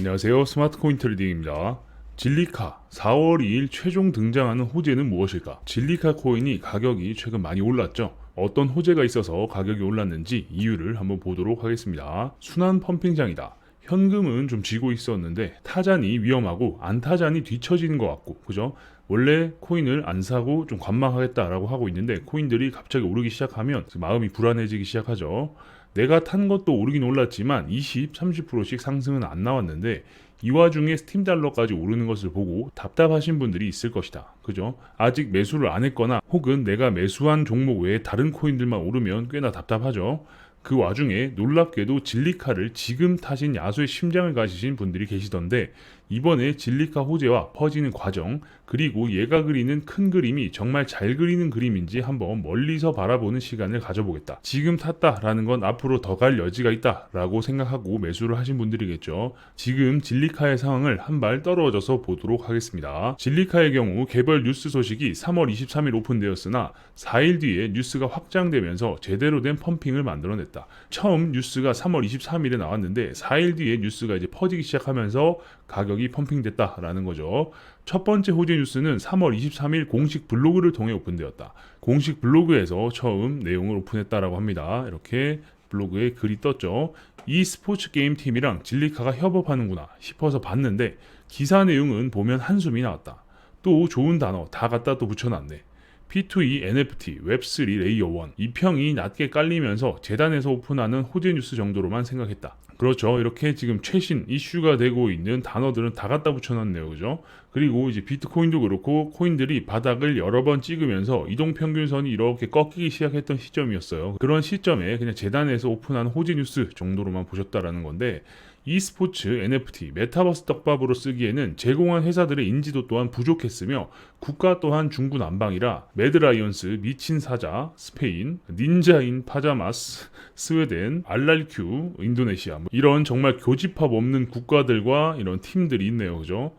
안녕하세요. 스마트코인 트레이딩입니다. 진리카 4월 2일 최종 등장하는 호재는 무엇일까? 진리카 코인이 가격이 최근 많이 올랐죠. 어떤 호재가 있어서 가격이 올랐는지 이유를 한번 보도록 하겠습니다. 순환 펌핑장이다. 현금은 좀 쥐고 있었는데 타잔이 위험하고 안타잔이 뒤처지는 것 같고, 그죠? 원래 코인을 안 사고 좀 관망하겠다라고 하고 있는데 코인들이 갑자기 오르기 시작하면 마음이 불안해지기 시작하죠. 내가 탄 것도 오르긴 올랐지만 20, 30%씩 상승은 안 나왔는데 이 와중에 스팀 달러까지 오르는 것을 보고 답답하신 분들이 있을 것이다. 그죠? 아직 매수를 안 했거나 혹은 내가 매수한 종목 외에 다른 코인들만 오르면 꽤나 답답하죠. 그 와중에 놀랍게도 진리카를 지금 타신 야수의 심장을 가지신 분들이 계시던데 이번에 진리카 호재와 퍼지는 과정 그리고 얘가 그리는 큰 그림이 정말 잘 그리는 그림인지 한번 멀리서 바라보는 시간을 가져보겠다. 지금 탔다라는 건 앞으로 더 갈 여지가 있다라고 생각하고 매수를 하신 분들이겠죠. 지금 진리카의 상황을 한 발 떨어져서 보도록 하겠습니다. 진리카의 경우 개별 뉴스 소식이 3월 23일 오픈되었으나 4일 뒤에 뉴스가 확장되면서 제대로 된 펌핑을 만들어냈다. 처음 뉴스가 3월 23일에 나왔는데 4일 뒤에 뉴스가 이제 퍼지기 시작하면서 가격이 펌핑됐다라는 거죠. 첫 번째 호재 뉴스는 3월 23일 공식 블로그를 통해 오픈되었다. 공식 블로그에서 처음 내용을 오픈했다라고 합니다. 이렇게 블로그에 글이 떴죠. 이 스포츠 게임 팀이랑 진리카가 협업하는구나 싶어서 봤는데 기사 내용은 보면 한숨이 나왔다. 또 좋은 단어 다 갖다 또 붙여놨네. P2E NFT, 웹3 레이어 1 이 평이 낮게 깔리면서 재단에서 오픈하는 호재 뉴스 정도로만 생각했다. 그렇죠. 이렇게 지금 최신 이슈가 되고 있는 단어들은 다 갖다 붙여놨네요. 그죠? 그리고 이제 비트코인도 그렇고 코인들이 바닥을 여러 번 찍으면서 이동평균선이 이렇게 꺾이기 시작했던 시점이었어요. 그런 시점에 그냥 재단에서 오픈한 호재 뉴스 정도로만 보셨다라는 건데 e스포츠, NFT, 메타버스 떡밥으로 쓰기에는 제공한 회사들의 인지도 또한 부족했으며 국가 또한 중구난방이라 매드라이언스, 미친 사자, 스페인, 닌자인 파자마스, 스웨덴, 알랄큐, 인도네시아 이런 정말 교집합 없는 국가들과 이런 팀들이 있네요. 그죠?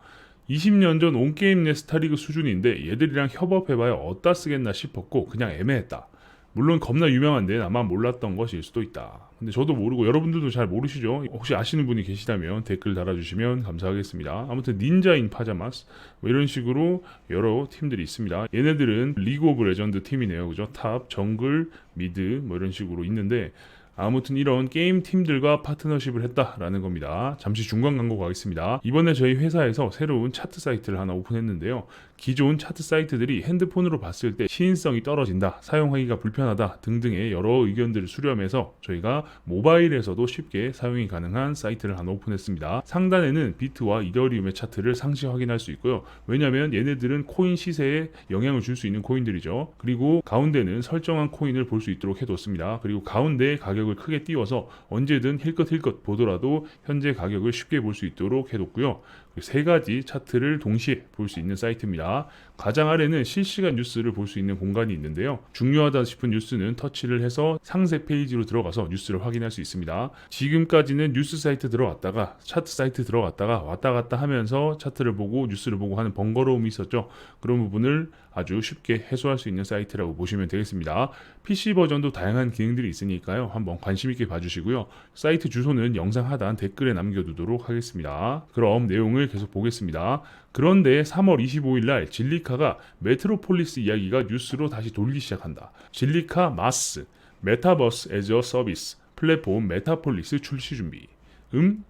20년 전 온게임 내 스타리그 수준인데 얘들이랑 협업해봐야 어디다 쓰겠나 싶었고 그냥 애매했다. 물론 겁나 유명한데 나만 몰랐던 것일 수도 있다. 근데 저도 모르고 여러분들도 잘 모르시죠? 혹시 아시는 분이 계시다면 댓글 달아주시면 감사하겠습니다. 아무튼 닌자인 파자마스 이런 식으로 여러 팀들이 있습니다. 얘네들은 리그 오브 레전드 팀이네요. 그죠? 탑, 정글, 미드 이런 식으로 있는데 아무튼 이런 게임 팀들과 파트너십을 했다라는 겁니다. 잠시 중간 광고 가겠습니다. 이번에 저희 회사에서 새로운 차트 사이트를 하나 오픈했는데요. 기존 차트 사이트들이 핸드폰으로 봤을 때 시인성이 떨어진다, 사용하기가 불편하다 등등의 여러 의견들을 수렴해서 저희가 모바일에서도 쉽게 사용이 가능한 사이트를 하나 오픈했습니다. 상단에는 비트와 이더리움의 차트를 상시 확인할 수 있고요. 왜냐하면 얘네들은 코인 시세에 영향을 줄 수 있는 코인들이죠. 그리고 가운데는 설정한 코인을 볼 수 있도록 해뒀습니다. 그리고 가운데 가격을 크게 띄워서 언제든 힐끗힐끗 보더라도 현재 가격을 쉽게 볼 수 있도록 해뒀고요. 세 가지 차트를 동시에 볼 수 있는 사이트입니다. 가장 아래는 실시간 뉴스를 볼 수 있는 공간이 있는데요. 중요하다 싶은 뉴스는 터치를 해서 상세 페이지로 들어가서 뉴스를 확인할 수 있습니다. 지금까지는 뉴스 사이트 들어갔다가 차트 사이트 들어갔다가 왔다 갔다 하면서 차트를 보고 뉴스를 보고 하는 번거로움이 있었죠. 그런 부분을 아주 쉽게 해소할 수 있는 사이트라고 보시면 되겠습니다. PC 버전도 다양한 기능들이 있으니까요. 한번 관심 있게 봐주시고요. 사이트 주소는 영상 하단 댓글에 남겨두도록 하겠습니다. 그럼 내용을 계속 보겠습니다. 그런데 3월 25일 날 진리카가 메트로폴리스 이야기가 뉴스로 다시 돌기 시작한다. 진리카 마스, 메타버스 애저 서비스, 플랫폼 메타폴리스 출시 준비.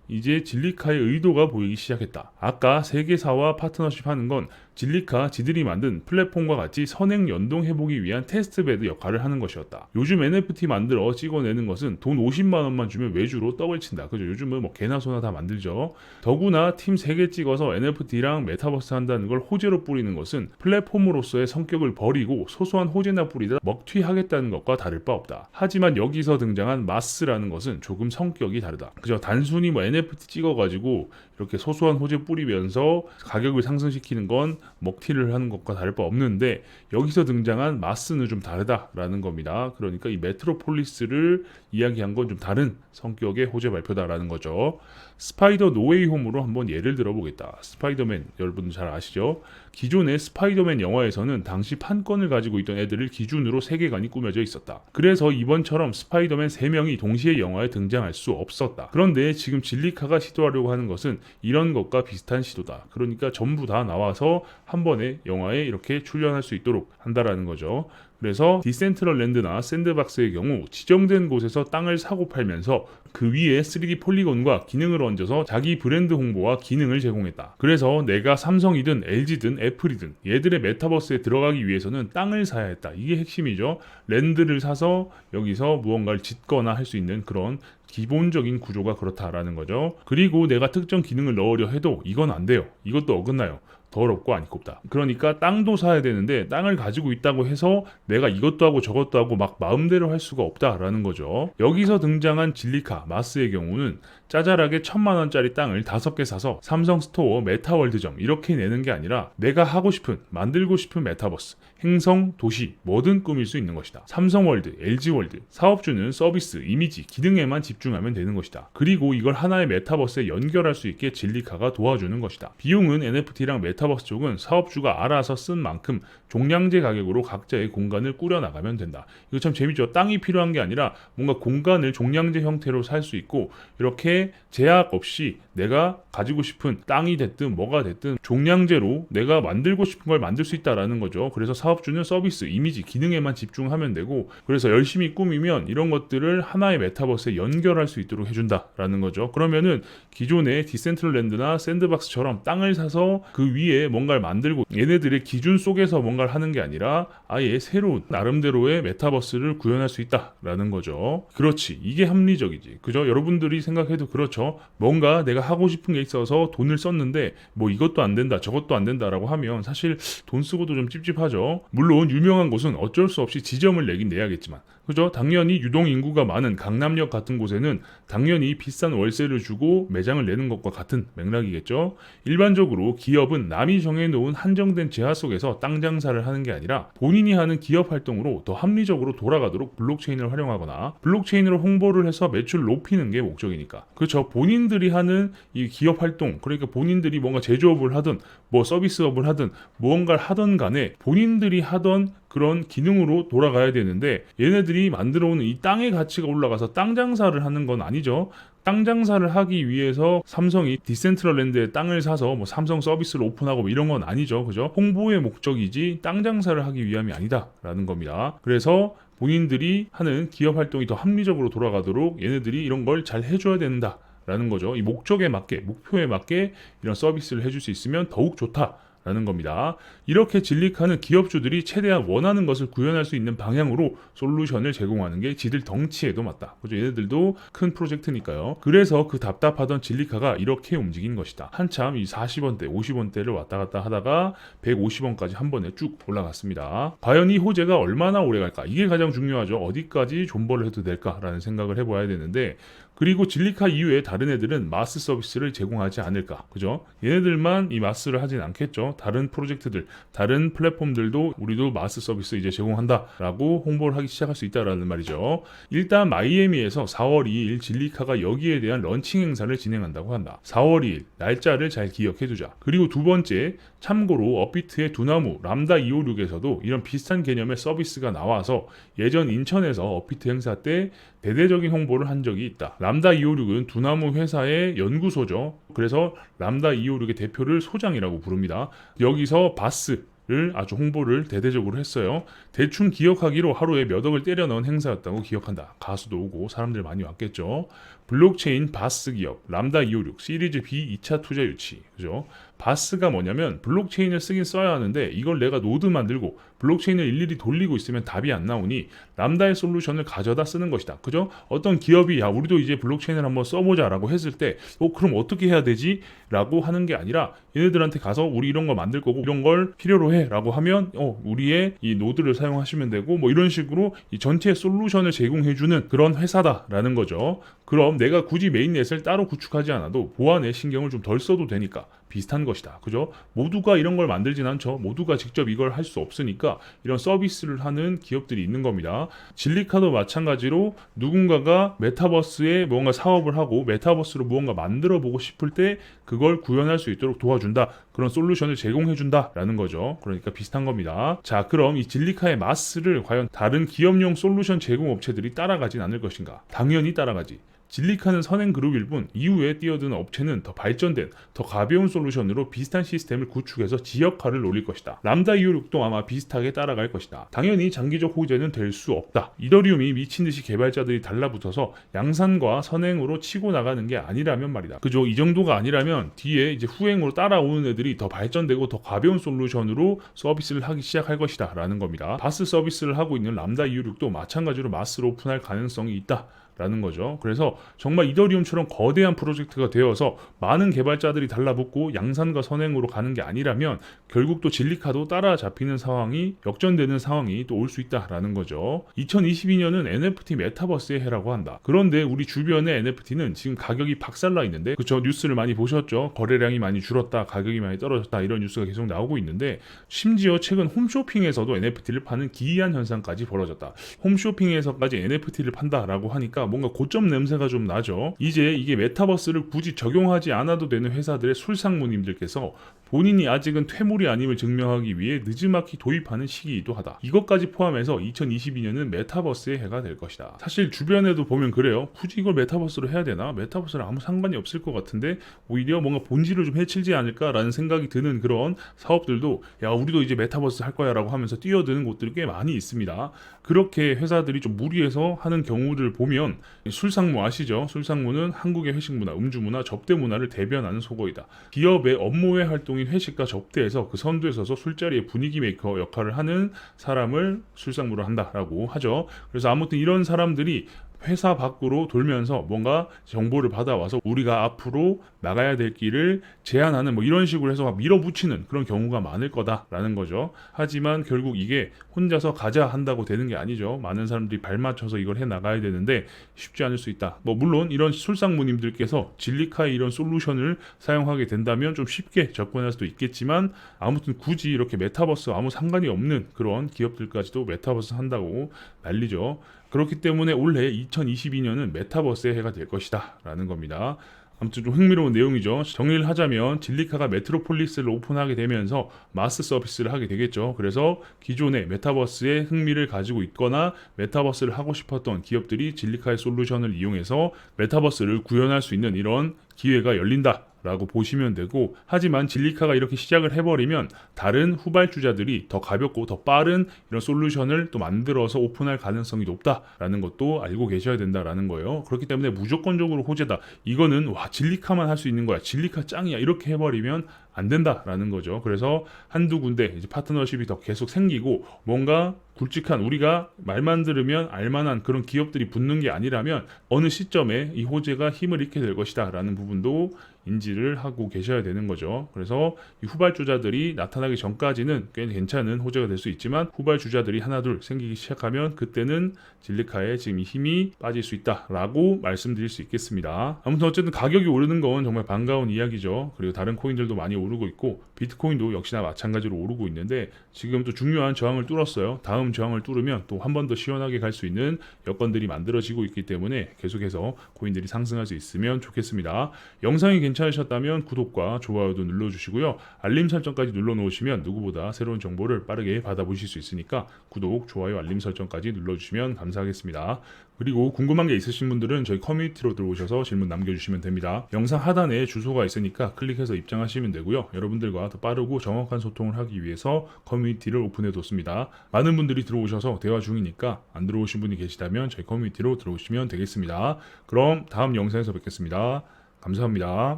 이제 진리카의 의도가 보이기 시작했다. 아까 세계사와 파트너십 하는 건 진리카 지들이 만든 플랫폼과 같이 선행 연동해보기 위한 테스트베드 역할을 하는 것이었다. 요즘 NFT 만들어 찍어내는 것은 돈 50만 원만 주면 외주로 떡을 친다. 그죠? 요즘은 뭐 개나 소나 다 만들죠. 더구나 팀 3개 찍어서 NFT랑 메타버스 한다는 걸 호재로 뿌리는 것은 플랫폼으로서의 성격을 버리고 소소한 호재나 뿌리다 먹튀하겠다는 것과 다를 바 없다. 하지만 여기서 등장한 마스라는 것은 조금 성격이 다르다. 그죠? 단순히 뭐 NFT 찍어가지고 이렇게 소소한 호재 뿌리면서 가격을 상승시키는 건 먹튀를 하는 것과 다를 바 없는데 여기서 등장한 마스는 좀 다르다라는 겁니다. 그러니까 이 메트로폴리스를 이야기한 건 좀 다른 성격의 호재 발표다라는 거죠. 스파이더 노웨이 홈으로 한번 예를 들어보겠다. 스파이더맨 여러분 잘 아시죠? 기존의 스파이더맨 영화에서는 당시 판권을 가지고 있던 애들을 기준으로 세계관이 꾸며져 있었다. 그래서 이번처럼 스파이더맨 3명이 동시에 영화에 등장할 수 없었다. 그런데 지금 진리카가 시도하려고 하는 것은 이런 것과 비슷한 시도다. 그러니까 전부 다 나와서 한 번에 영화에 이렇게 출연할 수 있도록 한다라는 거죠. 그래서 디센트럴랜드나 샌드박스의 경우 지정된 곳에서 땅을 사고 팔면서 그 위에 3D 폴리곤과 기능을 얹어서 자기 브랜드 홍보와 기능을 제공했다. 그래서 내가 삼성이든 LG든 애플이든 얘들의 메타버스에 들어가기 위해서는 땅을 사야 했다. 이게 핵심이죠. 랜드를 사서 여기서 무언가를 짓거나 할 수 있는 그런 기본적인 구조가 그렇다라는 거죠. 그리고 내가 특정 기능을 넣으려 해도 이건 안 돼요. 이것도 어긋나요. 더럽고 안 곱다. 그러니까 땅도 사야 되는데 땅을 가지고 있다고 해서 내가 이것도 하고 저것도 하고 막 마음대로 할 수가 없다라는 거죠. 여기서 등장한 진리카 마스의 경우는 짜잘하게 1,000만원짜리 땅을 5개 사서 삼성 스토어 메타월드점 이렇게 내는 게 아니라 내가 하고 싶은 만들고 싶은 메타버스 행성, 도시 뭐든 꾸밀 수 있는 것이다. 삼성월드, LG월드 사업주는 서비스, 이미지, 기능에만 집중하면 되는 것이다. 그리고 이걸 하나의 메타버스에 연결할 수 있게 진리카가 도와주는 것이다. 비용은 NFT랑 메타버스 쪽은 사업주가 알아서 쓴 만큼 종량제 가격으로 각자의 공간을 꾸려나가면 된다. 이거 참 재밌죠. 땅이 필요한 게 아니라 뭔가 공간을 종량제 형태로 살 수 있고 이렇게 제약 없이 내가 가지고 싶은 땅이 됐든 뭐가 됐든 종량제로 내가 만들고 싶은 걸 만들 수 있다라는 거죠. 그래서 사업주는 서비스, 이미지, 기능에만 집중하면 되고 그래서 열심히 꾸미면 이런 것들을 하나의 메타버스에 연결할 수 있도록 해준다라는 거죠. 그러면은 기존의 디센트럴랜드나 샌드박스처럼 땅을 사서 그 위에 뭔가를 만들고 얘네들의 기준 속에서 뭔가를 하는 게 아니라 아예 새로운 나름대로의 메타버스를 구현할 수 있다라는 거죠. 그렇지. 이게 합리적이지. 그죠? 여러분들이 생각해도 그렇죠. 뭔가 내가 하고 싶은 게 있어서 돈을 썼는데 뭐 이것도 안 된다 저것도 안 된다라고 하면 사실 돈 쓰고도 좀 찝찝하죠. 물론 유명한 곳은 어쩔 수 없이 지점을 내긴 내야겠지만 그죠? 당연히 유동 인구가 많은 강남역 같은 곳에는 당연히 비싼 월세를 주고 매장을 내는 것과 같은 맥락이겠죠. 일반적으로 기업은 남이 정해놓은 한정된 제한 속에서 땅 장사를 하는 게 아니라 본인이 하는 기업 활동으로 더 합리적으로 돌아가도록 블록체인을 활용하거나 블록체인으로 홍보를 해서 매출 높이는 게 목적이니까. 그렇죠. 본인들이 하는 이 기업 활동, 그러니까 본인들이 뭔가 제조업을 하든 뭐 서비스업을 하든 무언가를 하든 간에 본인들이 하던 그런 기능으로 돌아가야 되는데 얘네들이 만들어오는 이 땅의 가치가 올라가서 땅 장사를 하는 건 아니죠. 땅 장사를 하기 위해서 삼성이 디센트럴랜드에 땅을 사서 뭐 삼성 서비스를 오픈하고 뭐 이런 건 아니죠. 그죠? 홍보의 목적이지 땅 장사를 하기 위함이 아니다라는 겁니다. 그래서 본인들이 하는 기업 활동이 더 합리적으로 돌아가도록 얘네들이 이런 걸 잘 해줘야 된다. 라는 거죠. 이 목적에 맞게, 목표에 맞게 이런 서비스를 해줄 수 있으면 더욱 좋다. 라는 겁니다. 이렇게 진리카는 기업주들이 최대한 원하는 것을 구현할 수 있는 방향으로 솔루션을 제공하는 게 지들 덩치에도 맞다. 그죠? 얘네들도 큰 프로젝트니까요. 그래서 그 답답하던 진리카가 이렇게 움직인 것이다. 한참 이 40원대, 50원대를 왔다 갔다 하다가 150원까지 한 번에 쭉 올라갔습니다. 과연 이 호재가 얼마나 오래 갈까? 이게 가장 중요하죠. 어디까지 존버를 해도 될까라는 생각을 해봐야 되는데 그리고 진리카 이후에 다른 애들은 마스 서비스를 제공하지 않을까. 그죠? 얘네들만 이 마스를 하진 않겠죠. 다른 프로젝트들, 다른 플랫폼들도 우리도 마스 서비스 이제 제공한다라고 홍보를 하기 시작할 수 있다라는 말이죠. 일단 마이애미에서 4월 2일 진리카가 여기에 대한 런칭 행사를 진행한다고 한다. 4월 2일 날짜를 잘 기억해두자. 그리고 두 번째, 참고로 업비트의 두나무 람다 256에서도 이런 비슷한 개념의 서비스가 나와서 예전 인천에서 업비트 행사 때 대대적인 홍보를 한 적이 있다. 람다 256은 두나무 회사의 연구소죠. 그래서 람다 256의 대표를 소장이라고 부릅니다. 여기서 바스를 아주 홍보를 대대적으로 했어요. 대충 기억하기로 하루에 몇 억을 때려 넣은 행사였다고 기억한다. 가수도 오고 사람들 많이 왔겠죠. 블록체인 바스 기업 람다 256 시리즈 B 2차 투자 유치. 그죠? 바스가 뭐냐면 블록체인을 쓰긴 써야 하는데 이걸 내가 노드 만들고 블록체인을 일일이 돌리고 있으면 답이 안 나오니 람다의 솔루션을 가져다 쓰는 것이다. 그죠? 어떤 기업이 야 우리도 이제 블록체인을 한번 써보자 라고 했을 때 그럼 어떻게 해야 되지? 라고 하는 게 아니라 얘네들한테 가서 우리 이런 거 만들 거고 이런 걸 필요로 해 라고 하면 우리의 이 노드를 사용하시면 되고 뭐 이런 식으로 이 전체 솔루션을 제공해주는 그런 회사다라는 거죠. 그럼 내가 굳이 메인넷을 따로 구축하지 않아도 보안에 신경을 좀 덜 써도 되니까 비슷한 것이다. 그죠? 모두가 이런 걸 만들진 않죠. 모두가 직접 이걸 할 수 없으니까 이런 서비스를 하는 기업들이 있는 겁니다. 진리카도 마찬가지로 누군가가 메타버스에 뭔가 사업을 하고 메타버스로 무언가 만들어 보고 싶을 때 그걸 구현할 수 있도록 도와준다. 그런 솔루션을 제공해준다 라는 거죠. 그러니까 비슷한 겁니다. 자, 그럼 이 진리카의 마스를 과연 다른 기업용 솔루션 제공 업체들이 따라가진 않을 것인가? 당연히 따라가지. 진리카는 선행 그룹일 뿐 이후에 뛰어드는 업체는 더 발전된 더 가벼운 솔루션으로 비슷한 시스템을 구축해서 지역화를 노릴 것이다. 람다 이오륙도 아마 비슷하게 따라갈 것이다. 당연히 장기적 호재는 될 수 없다. 이더리움이 미친듯이 개발자들이 달라붙어서 양산과 선행으로 치고 나가는 게 아니라면 말이다. 그죠? 이 정도가 아니라면 뒤에 이제 후행으로 따라오는 애들이 더 발전되고 더 가벼운 솔루션으로 서비스를 하기 시작할 것이다 라는 겁니다. 바스 서비스를 하고 있는 람다 이오륙도 마찬가지로 마스로 오픈할 가능성이 있다 라는 거죠. 그래서 정말 이더리움처럼 거대한 프로젝트가 되어서 많은 개발자들이 달라붙고 양산과 선행으로 가는 게 아니라면 결국 또 진리카도 따라잡히는 상황이 역전되는 상황이 또 올 수 있다라는 거죠. 2022년은 NFT 메타버스의 해라고 한다. 그런데 우리 주변의 NFT는 지금 가격이 박살나 있는데, 그쵸? 뉴스를 많이 보셨죠? 거래량이 많이 줄었다, 가격이 많이 떨어졌다, 이런 뉴스가 계속 나오고 있는데, 심지어 최근 홈쇼핑에서도 NFT를 파는 기이한 현상까지 벌어졌다. 홈쇼핑에서까지 NFT를 판다라고 하니까 뭔가 고점 냄새가 좀 나죠. 이제 이게 메타버스를 굳이 적용하지 않아도 되는 회사들의 술상무님들께서 본인이 아직은 퇴물이 아님을 증명하기 위해 느지막이 도입하는 시기이기도 하다. 이것까지 포함해서 2022년은 메타버스의 해가 될 것이다. 사실 주변에도 보면 그래요. 굳이 이걸 메타버스로 해야 되나? 메타버스랑 아무 상관이 없을 것 같은데 오히려 뭔가 본질을 좀 해칠지 않을까라는 생각이 드는 그런 사업들도 야, 우리도 이제 메타버스 할 거야 라고 하면서 뛰어드는 곳들이 꽤 많이 있습니다. 그렇게 회사들이 좀 무리해서 하는 경우를 보면 술상무 아시죠? 술상무는 한국의 회식 문화, 음주 문화, 접대 문화를 대변하는 속어이다. 기업의 업무의 활동인 회식과 접대에서 그 선두에 서서 술자리의 분위기 메이커 역할을 하는 사람을 술상무로 한다라고 하죠. 그래서 아무튼 이런 사람들이 회사 밖으로 돌면서 뭔가 정보를 받아와서 우리가 앞으로 나가야 될 길을 제안하는 뭐 이런 식으로 해서 막 밀어붙이는 그런 경우가 많을 거다라는 거죠. 하지만 결국 이게 혼자서 가자 한다고 되는 게 아니죠. 많은 사람들이 발맞춰서 이걸 해 나가야 되는데 쉽지 않을 수 있다. 뭐 물론 이런 술상무님들께서 진리카의 이런 솔루션을 사용하게 된다면 좀 쉽게 접근할 수도 있겠지만 아무튼 굳이 이렇게 메타버스 아무 상관이 없는 그런 기업들까지도 메타버스 한다고 난리죠. 그렇기 때문에 올해 2022년은 메타버스의 해가 될 것이다 라는 겁니다. 아무튼 좀 흥미로운 내용이죠. 정리를 하자면 진리카가 메트로폴리스를 오픈하게 되면서 마스 서비스를 하게 되겠죠. 그래서 기존의 메타버스에 흥미를 가지고 있거나 메타버스를 하고 싶었던 기업들이 진리카의 솔루션을 이용해서 메타버스를 구현할 수 있는 이런 기회가 열린다 라고 보시면 되고, 하지만 진리카가 이렇게 시작을 해버리면 다른 후발주자들이 더 가볍고 더 빠른 이런 솔루션을 또 만들어서 오픈할 가능성이 높다라는 것도 알고 계셔야 된다라는 거예요. 그렇기 때문에 무조건적으로 호재다, 이거는 와 진리카만 할 수 있는 거야, 진리카 짱이야, 이렇게 해버리면 안 된다라는 거죠. 그래서 한두 군데 이제 파트너십이 더 계속 생기고 뭔가 굵직한 우리가 말만 들으면 알만한 그런 기업들이 붙는 게 아니라면 어느 시점에 이 호재가 힘을 잃게 될 것이다 라는 부분도 인지를 하고 계셔야 되는 거죠. 그래서 이 후발주자들이 나타나기 전까지는 꽤 괜찮은 호재가 될 수 있지만 후발주자들이 하나둘 생기기 시작하면 그때는 진리카의 지금 힘이 빠질 수 있다라고 말씀드릴 수 있겠습니다. 아무튼 어쨌든 가격이 오르는 건 정말 반가운 이야기죠. 그리고 다른 코인들도 많이 오르고 있고 비트코인도 역시나 마찬가지로 오르고 있는데 지금 또 중요한 저항을 뚫었어요. 다음 저항을 뚫으면 또 한 번 더 시원하게 갈 수 있는 여건들이 만들어지고 있기 때문에 계속해서 코인들이 상승할 수 있으면 좋겠습니다. 영상이 괜찮으셨다면 구독과 좋아요도 눌러주시고요. 알림 설정까지 눌러놓으시면 누구보다 새로운 정보를 빠르게 받아보실 수 있으니까 구독, 좋아요, 알림 설정까지 눌러주시면 감사하겠습니다. 그리고 궁금한 게 있으신 분들은 저희 커뮤니티로 들어오셔서 질문 남겨주시면 됩니다. 영상 하단에 주소가 있으니까 클릭해서 입장하시면 되고요. 여러분들과 더 빠르고 정확한 소통을 하기 위해서 커뮤니티를 오픈해뒀습니다. 많은 분들이 들어오셔서 대화 중이니까 안 들어오신 분이 계시다면 저희 커뮤니티로 들어오시면 되겠습니다. 그럼 다음 영상에서 뵙겠습니다. 감사합니다.